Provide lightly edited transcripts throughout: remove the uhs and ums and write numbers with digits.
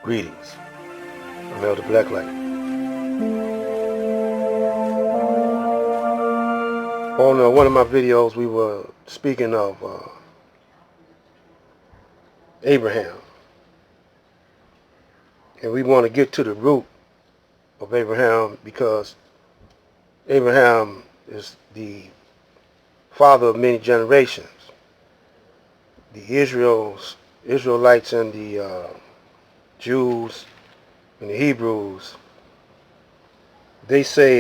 Greetings. I'm Elder Blacklight. On one of my videos, we were speaking of Abraham, and we want to get to the root of Abraham because Abraham is the father of many generations. The Israelites and the Jews and the Hebrews, they say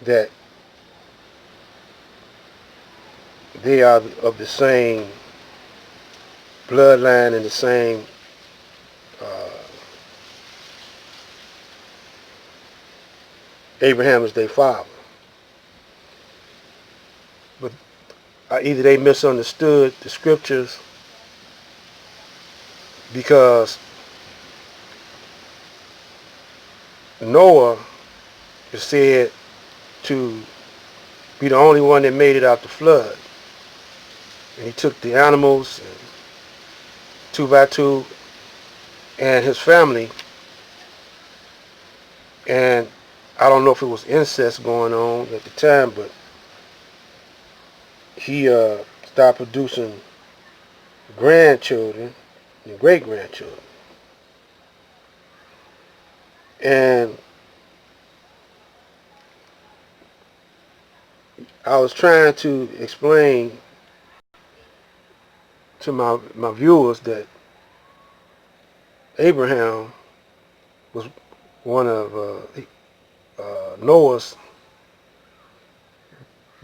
that they are of the same bloodline and the same Abraham is their father. But either they misunderstood the scriptures because Noah is said to be the only one that made it out the flood. And he took the animals and two by two and his family, and I don't know if it was incest going on at the time, but he started producing grandchildren and great-grandchildren. And I was trying to explain to my viewers that Abraham was one of Noah's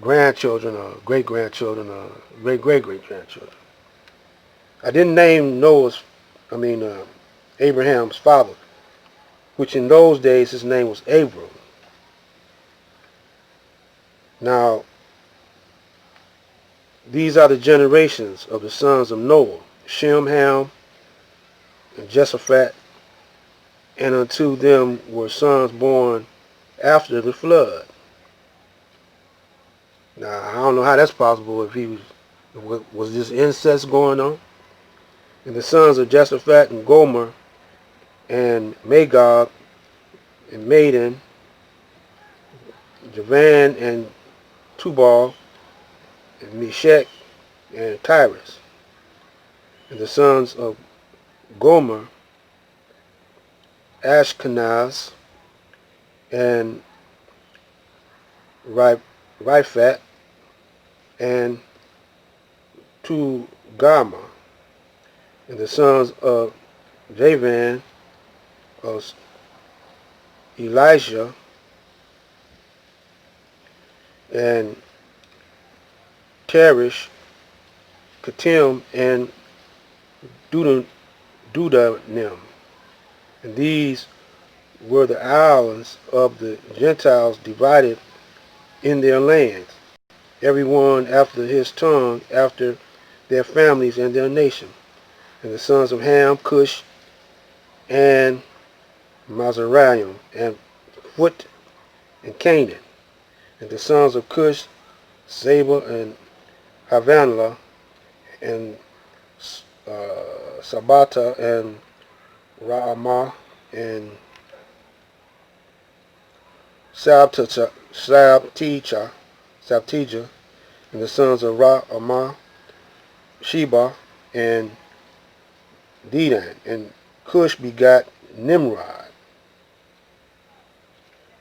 grandchildren or great-grandchildren or great-great-great-grandchildren. I didn't name Abraham's father, which in those days his name was Abram. Now, these are the generations of the sons of Noah: Shem, Ham, and Jeshaphat, and unto them were sons born after the flood. Now, I don't know how that's possible if he was this incest going on. And the sons of Jeshaphat and Gomer and Magog and Madin, Javan and Tubal and Meshach and Tyrus. And the sons of Gomer, Ashkenaz and Riphat and Tugama. And the sons of Javan, of Elijah and Teresh, Katim and Dudanim. And these were the islands of the Gentiles divided in their lands, every one after his tongue, after their families and their nation. And the sons of Ham, Cush, and Mizraim, and Phut, and Canaan. And the sons of Cush, Seba, and Havilah, and Sabata, and Raamah, and Sabtijah, and the sons of Raamah, Sheba, and Dedan. And Cush begot Nimrod.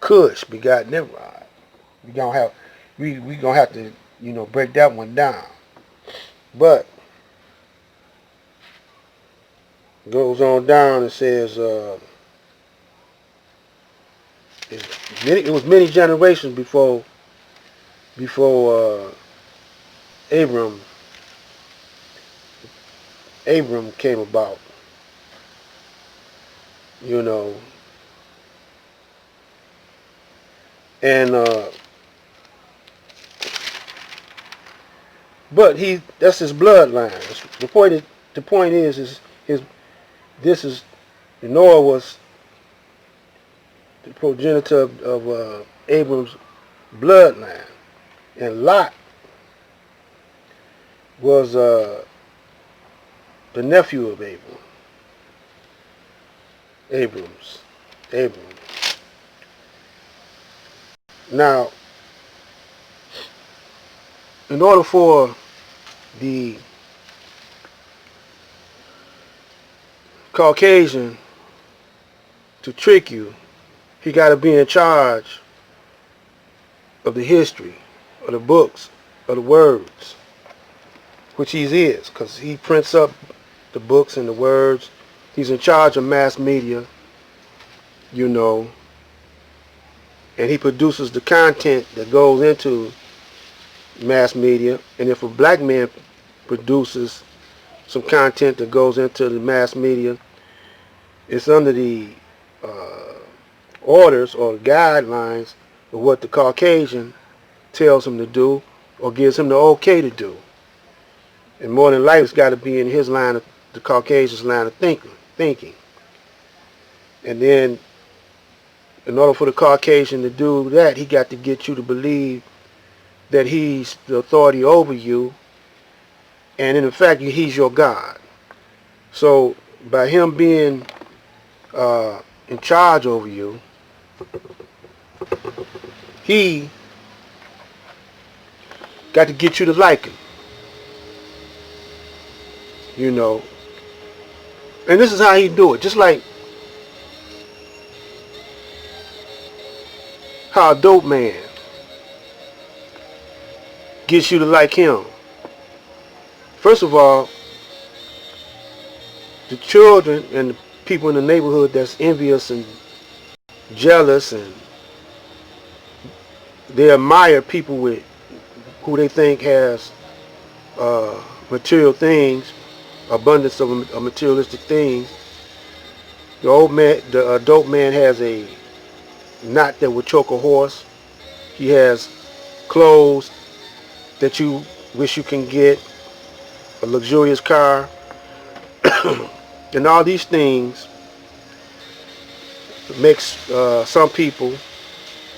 Cush begot Nimrod. We gonna have to break that one down. But goes on down and says it was many generations before Abram came about. And but that's his bloodline. The point is Noah was the progenitor of Abram's bloodline, and Lot was the nephew of Abram. Abrams. Abram. Now, in order for the Caucasian to trick you, he got to be in charge of the history, of the books, of the words, which he is, because he prints up the books and the words. He's in charge of mass media, you know, and he produces the content that goes into mass media. And if a black man produces some content that goes into the mass media, it's under the uh, orders or guidelines of what the Caucasian tells him to do or gives him the okay to do. And more than likely, it's got to be in his line of the Caucasian's line of thinking. And then, in order for the Caucasian to do that, he got to get you to believe that he's the authority over you, and in fact, he's your God. So, by him being in charge over you, he got to get you to like him, you know. And this is how he do it. Just like how a dope man gets you to like him. First of all, the children and the people in the neighborhood that's envious and jealous, and they admire people with who they think has material things, abundance of materialistic things. The dope man has a knot that would choke a horse. He has clothes that you wish you can get, a luxurious car, and all these things makes some people,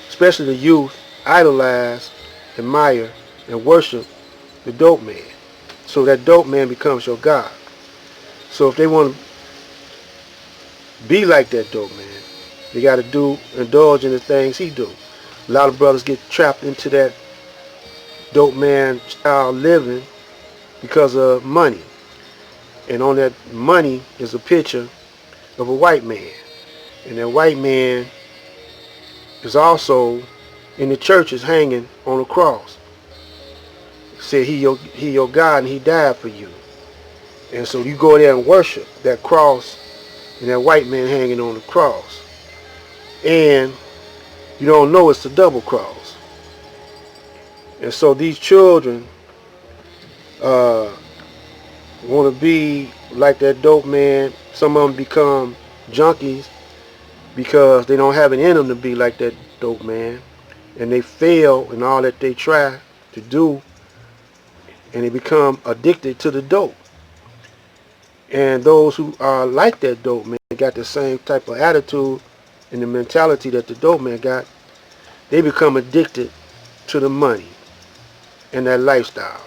especially the youth, idolize, admire, and worship the dope man. So that dope man becomes your God. So if they want to be like that dope man, they got to indulge in the things he do. A lot of brothers get trapped into that dope man style living because of money. And on that money is a picture of a white man. And that white man is also in the churches hanging on a cross. Said he your God and he died for you. And so you go there and worship that cross and that white man hanging on the cross. And you don't know it's a double cross. And so these children want to be like that dope man. Some of them become junkies because they don't have it in them to be like that dope man. And they fail in all that they try to do. And they become addicted to the dope. And those who are like that dope man got the same type of attitude and the mentality that the dope man got. They become addicted to the money and that lifestyle.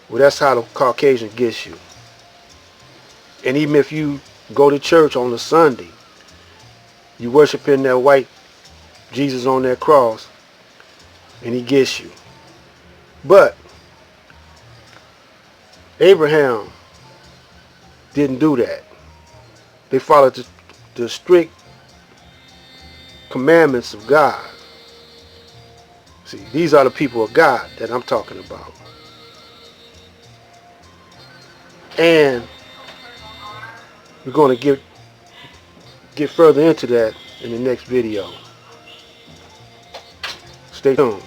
Well, that's how the Caucasian gets you. And even if you go to church on a Sunday, you worshiping that white Jesus on that cross, and he gets you. But Abraham didn't do that. They followed the strict commandments of God. See, these are the people of God that I'm talking about. And we're going to get further into that in the next video. Stay tuned.